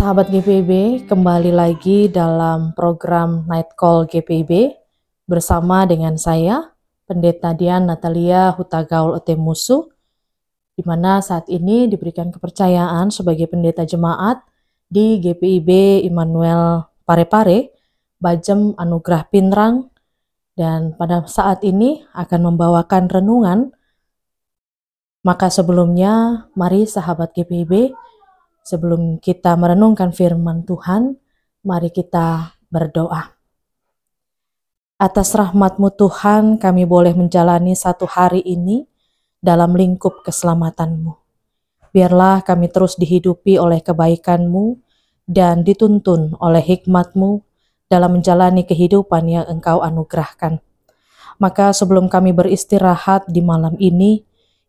Sahabat GPIB, kembali lagi dalam program Night Call GPIB bersama dengan saya, Pendeta Dian Natalia Hutagaul Otemusu, di mana saat ini diberikan kepercayaan sebagai pendeta jemaat di GPIB Immanuel Parepare, Bajem Anugerah Pinrang, dan pada saat ini akan membawakan renungan. Maka sebelumnya, mari sahabat GPIB, sebelum kita merenungkan firman Tuhan, mari kita berdoa. Atas rahmat-Mu Tuhan, kami boleh menjalani satu hari ini dalam lingkup keselamatan-Mu. Biarlah kami terus dihidupi oleh kebaikan-Mu dan dituntun oleh hikmat-Mu dalam menjalani kehidupan yang Engkau anugerahkan. Maka sebelum kami beristirahat di malam ini,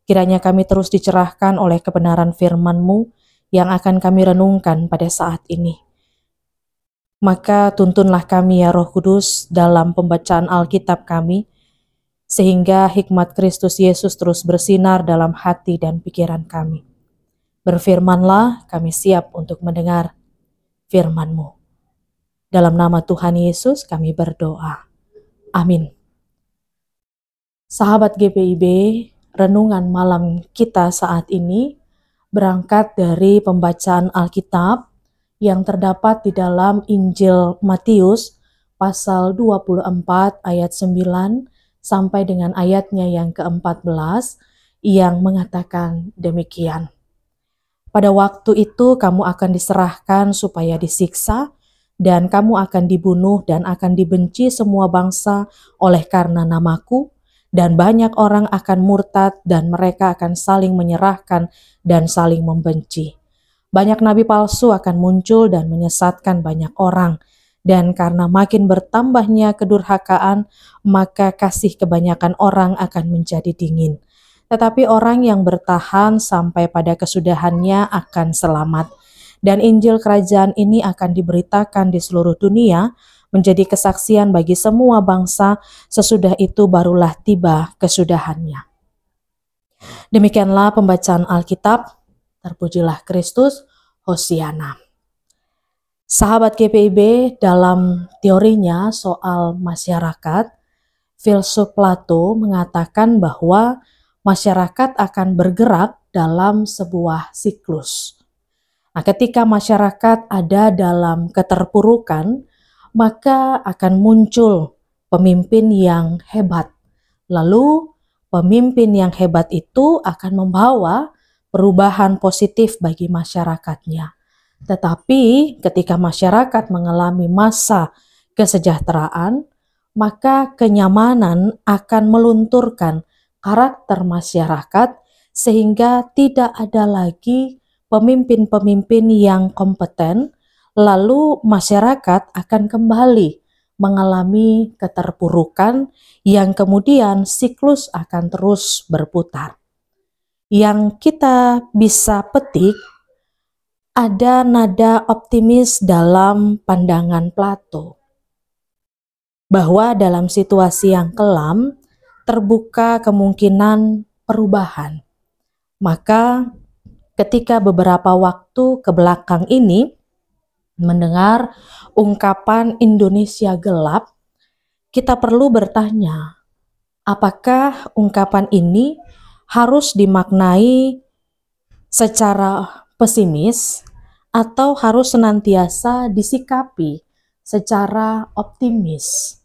kiranya kami terus dicerahkan oleh kebenaran firman-Mu yang akan kami renungkan pada saat ini. Maka tuntunlah kami ya Roh Kudus dalam pembacaan Alkitab kami, sehingga hikmat Kristus Yesus terus bersinar dalam hati dan pikiran kami. Berfirmanlah, kami siap untuk mendengar firman-Mu. Dalam nama Tuhan Yesus kami berdoa. Amin. Sahabat GPIB, renungan malam kita saat ini berangkat dari pembacaan Alkitab yang terdapat di dalam Injil Matius pasal 24 ayat 9 sampai dengan ayatnya yang ke-14 yang mengatakan demikian. Pada waktu itu kamu akan diserahkan supaya disiksa dan kamu akan dibunuh dan akan dibenci semua bangsa oleh karena namaku. Dan banyak orang akan murtad dan mereka akan saling menyerahkan dan saling membenci. Banyak nabi palsu akan muncul dan menyesatkan banyak orang. Dan karena makin bertambahnya kedurhakaan, maka kasih kebanyakan orang akan menjadi dingin. Tetapi orang yang bertahan sampai pada kesudahannya akan selamat. Dan Injil Kerajaan ini akan diberitakan di seluruh dunia, menjadi kesaksian bagi semua bangsa, sesudah itu barulah tiba kesudahannya. Demikianlah pembacaan Alkitab, terpujilah Kristus, Hosiana. Sahabat GPIB, dalam teorinya soal masyarakat, filsuf Plato mengatakan bahwa masyarakat akan bergerak dalam sebuah siklus. Nah, ketika masyarakat ada dalam keterpurukan, maka akan muncul pemimpin yang hebat. Lalu pemimpin yang hebat itu akan membawa perubahan positif bagi masyarakatnya. Tetapi ketika masyarakat mengalami masa kesejahteraan, maka kenyamanan akan melunturkan karakter masyarakat sehingga tidak ada lagi pemimpin-pemimpin yang kompeten. Lalu masyarakat akan kembali mengalami keterpurukan yang kemudian siklus akan terus berputar. Yang kita bisa petik ada nada optimis dalam pandangan Plato, bahwa dalam situasi yang kelam terbuka kemungkinan perubahan. Maka ketika beberapa waktu ke belakang ini mendengar ungkapan Indonesia gelap, kita perlu bertanya, apakah ungkapan ini harus dimaknai secara pesimis atau harus senantiasa disikapi secara optimis?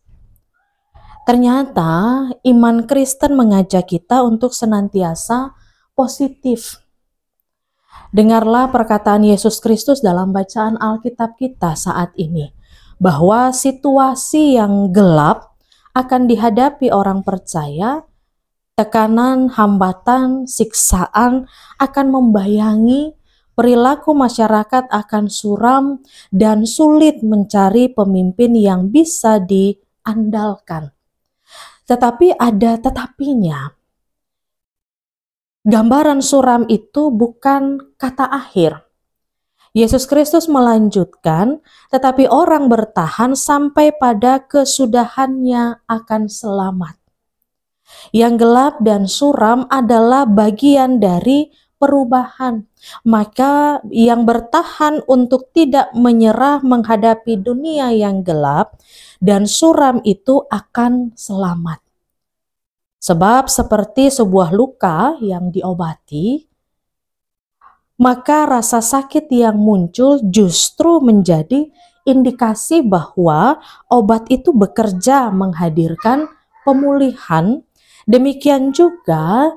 Ternyata iman Kristen mengajak kita untuk senantiasa positif. Dengarlah perkataan Yesus Kristus dalam bacaan Alkitab kita saat ini, bahwa situasi yang gelap akan dihadapi orang percaya, tekanan, hambatan, siksaan akan membayangi, perilaku masyarakat akan suram dan sulit mencari pemimpin yang bisa diandalkan. Tetapi ada tetapinya. Gambaran suram itu bukan kata akhir. Yesus Kristus melanjutkan, tetapi orang bertahan sampai pada kesudahannya akan selamat. Yang gelap dan suram adalah bagian dari perubahan. Maka yang bertahan untuk tidak menyerah menghadapi dunia yang gelap dan suram itu akan selamat. Sebab seperti sebuah luka yang diobati, maka rasa sakit yang muncul justru menjadi indikasi bahwa obat itu bekerja menghadirkan pemulihan. Demikian juga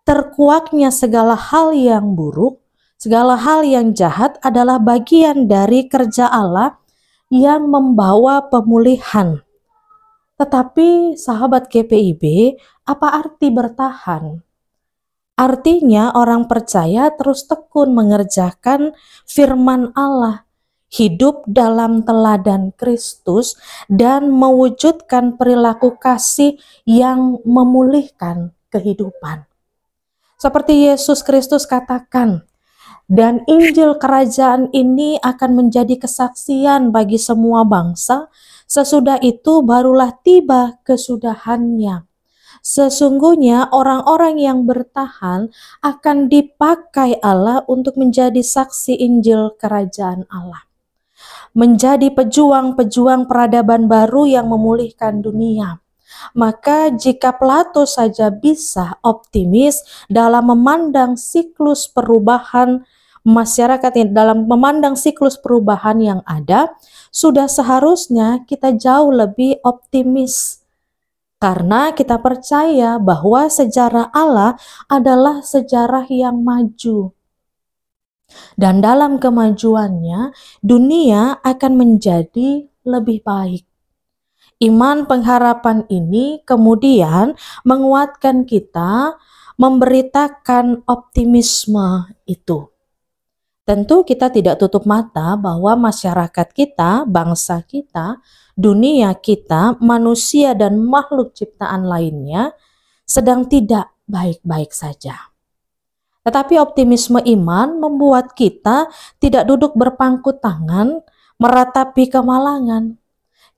terkuaknya segala hal yang buruk, segala hal yang jahat adalah bagian dari kerja Allah yang membawa pemulihan. Tetapi sahabat GPIB, apa arti bertahan? Artinya orang percaya terus tekun mengerjakan firman Allah, hidup dalam teladan Kristus, dan mewujudkan perilaku kasih yang memulihkan kehidupan. Seperti Yesus Kristus katakan, dan Injil kerajaan ini akan menjadi kesaksian bagi semua bangsa, sesudah itu barulah tiba kesudahannya. Sesungguhnya orang-orang yang bertahan akan dipakai Allah untuk menjadi saksi Injil kerajaan Allah. Menjadi pejuang-pejuang peradaban baru yang memulihkan dunia. Maka jika Plato saja bisa optimis dalam memandang siklus perubahan masyarakat ini, dalam memandang siklus perubahan yang ada, sudah seharusnya kita jauh lebih optimis. Karena kita percaya bahwa sejarah Allah adalah sejarah yang maju. Dan dalam kemajuannya, dunia akan menjadi lebih baik. Iman pengharapan ini kemudian menguatkan kita memberitakan optimisme itu. Tentu kita tidak tutup mata bahwa masyarakat kita, bangsa kita, dunia kita, manusia dan makhluk ciptaan lainnya sedang tidak baik-baik saja. Tetapi optimisme iman membuat kita tidak duduk berpangku tangan meratapi kemalangan.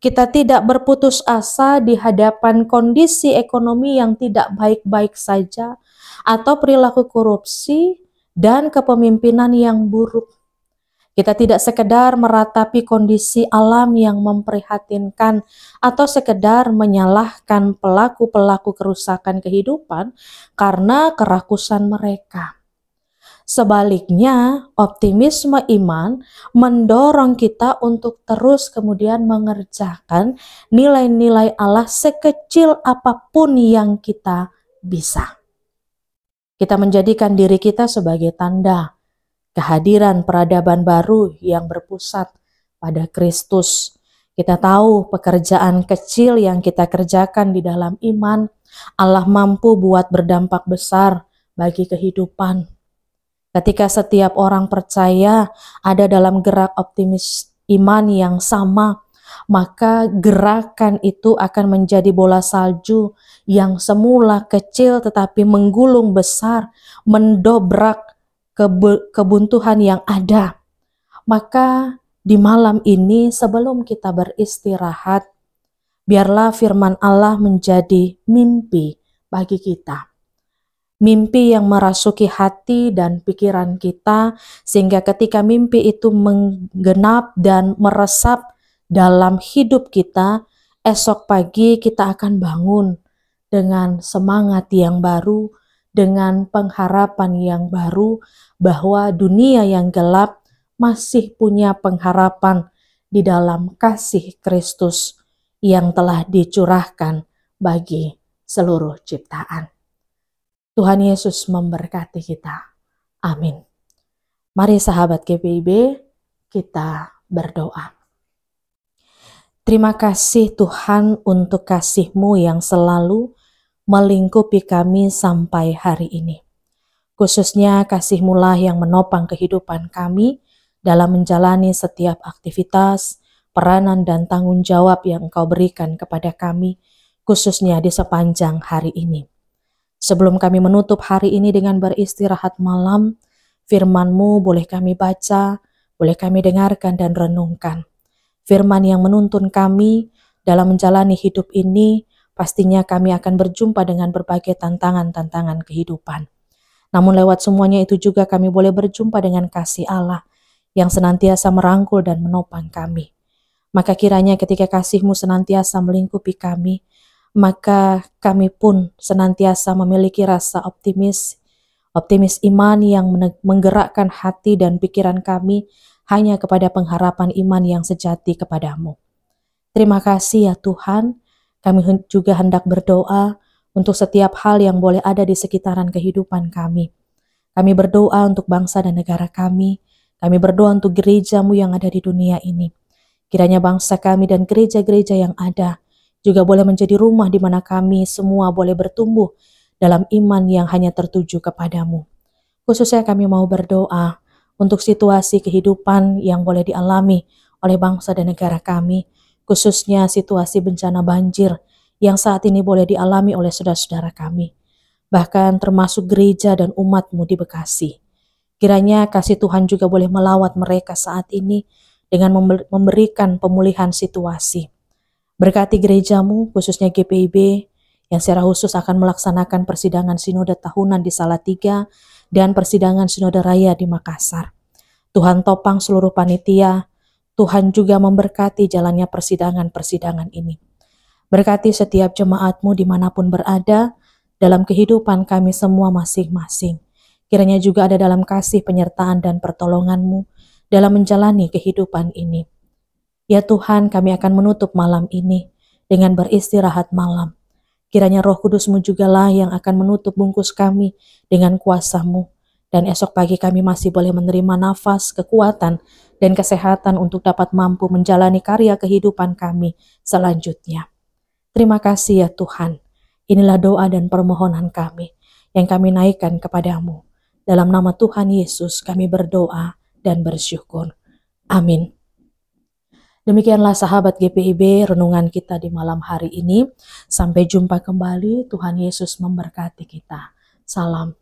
Kita tidak berputus asa di hadapan kondisi ekonomi yang tidak baik-baik saja atau perilaku korupsi dan kepemimpinan yang buruk. Kita tidak sekedar meratapi kondisi alam yang memprihatinkan atau sekedar menyalahkan pelaku-pelaku kerusakan kehidupan karena kerakusan mereka. Sebaliknya, optimisme iman mendorong kita untuk terus kemudian mengerjakan nilai-nilai Allah sekecil apapun yang kita bisa. Kita menjadikan diri kita sebagai tanda kehadiran peradaban baru yang berpusat pada Kristus. Kita tahu pekerjaan kecil yang kita kerjakan di dalam iman, Allah mampu buat berdampak besar bagi kehidupan. Ketika setiap orang percaya ada dalam gerak optimis iman yang sama, maka gerakan itu akan menjadi bola salju yang semula kecil tetapi menggulung besar, mendobrak kebuntuan yang ada. Maka di malam ini sebelum kita beristirahat, biarlah firman Allah menjadi mimpi bagi kita. Mimpi yang merasuki hati dan pikiran kita, sehingga ketika mimpi itu menggenap dan meresap dalam hidup kita, esok pagi kita akan bangun dengan semangat yang baru, dengan pengharapan yang baru, bahwa dunia yang gelap masih punya pengharapan di dalam kasih Kristus yang telah dicurahkan bagi seluruh ciptaan. Tuhan Yesus memberkati kita. Amin. Mari sahabat GPIB, kita berdoa. Terima kasih Tuhan untuk kasih-Mu yang selalu melingkupi kami sampai hari ini. Khususnya kasih-Mu lah yang menopang kehidupan kami dalam menjalani setiap aktivitas, peranan dan tanggung jawab yang Engkau berikan kepada kami, khususnya di sepanjang hari ini. Sebelum kami menutup hari ini dengan beristirahat malam, firman-Mu boleh kami baca, boleh kami dengarkan dan renungkan. Firman yang menuntun kami dalam menjalani hidup ini, pastinya kami akan berjumpa dengan berbagai tantangan-tantangan kehidupan. Namun lewat semuanya itu juga kami boleh berjumpa dengan kasih Allah yang senantiasa merangkul dan menopang kami. Maka kiranya ketika kasih-Mu senantiasa melingkupi kami, maka kami pun senantiasa memiliki rasa optimis iman yang menggerakkan hati dan pikiran kami hanya kepada pengharapan iman yang sejati kepadamu. Terima kasih ya Tuhan, kami juga hendak berdoa untuk setiap hal yang boleh ada di sekitaran kehidupan kami. Kami berdoa untuk bangsa dan negara kami berdoa untuk gereja-Mu yang ada di dunia ini. Kiranya bangsa kami dan gereja-gereja yang ada juga boleh menjadi rumah di mana kami semua boleh bertumbuh dalam iman yang hanya tertuju kepadamu. Khususnya kami mau berdoa untuk situasi kehidupan yang boleh dialami oleh bangsa dan negara kami, khususnya situasi bencana banjir yang saat ini boleh dialami oleh saudara-saudara kami, bahkan termasuk gereja dan umat-Mu di Bekasi. Kiranya kasih Tuhan juga boleh melawat mereka saat ini dengan memberikan pemulihan situasi. Berkati gereja-Mu, khususnya GPIB, yang secara khusus akan melaksanakan persidangan sinode tahunan di Salatiga dan persidangan sinode raya di Makassar. Tuhan topang seluruh panitia, Tuhan juga memberkati jalannya persidangan-persidangan ini. Berkati setiap jemaat-Mu dimanapun berada, dalam kehidupan kami semua masing-masing. Kiranya juga ada dalam kasih penyertaan dan pertolongan-Mu dalam menjalani kehidupan ini. Ya Tuhan, kami akan menutup malam ini dengan beristirahat malam. Kiranya Roh Kudus-Mu jugalah yang akan menutup bungkus kami dengan kuasa-Mu. Dan esok pagi kami masih boleh menerima nafas, kekuatan, dan kesehatan untuk dapat mampu menjalani karya kehidupan kami selanjutnya. Terima kasih ya Tuhan. Inilah doa dan permohonan kami yang kami naikkan kepadamu. Dalam nama Tuhan Yesus kami berdoa dan bersyukur. Amin. Demikianlah sahabat GPIB renungan kita di malam hari ini. Sampai jumpa kembali. Tuhan Yesus memberkati kita. Salam.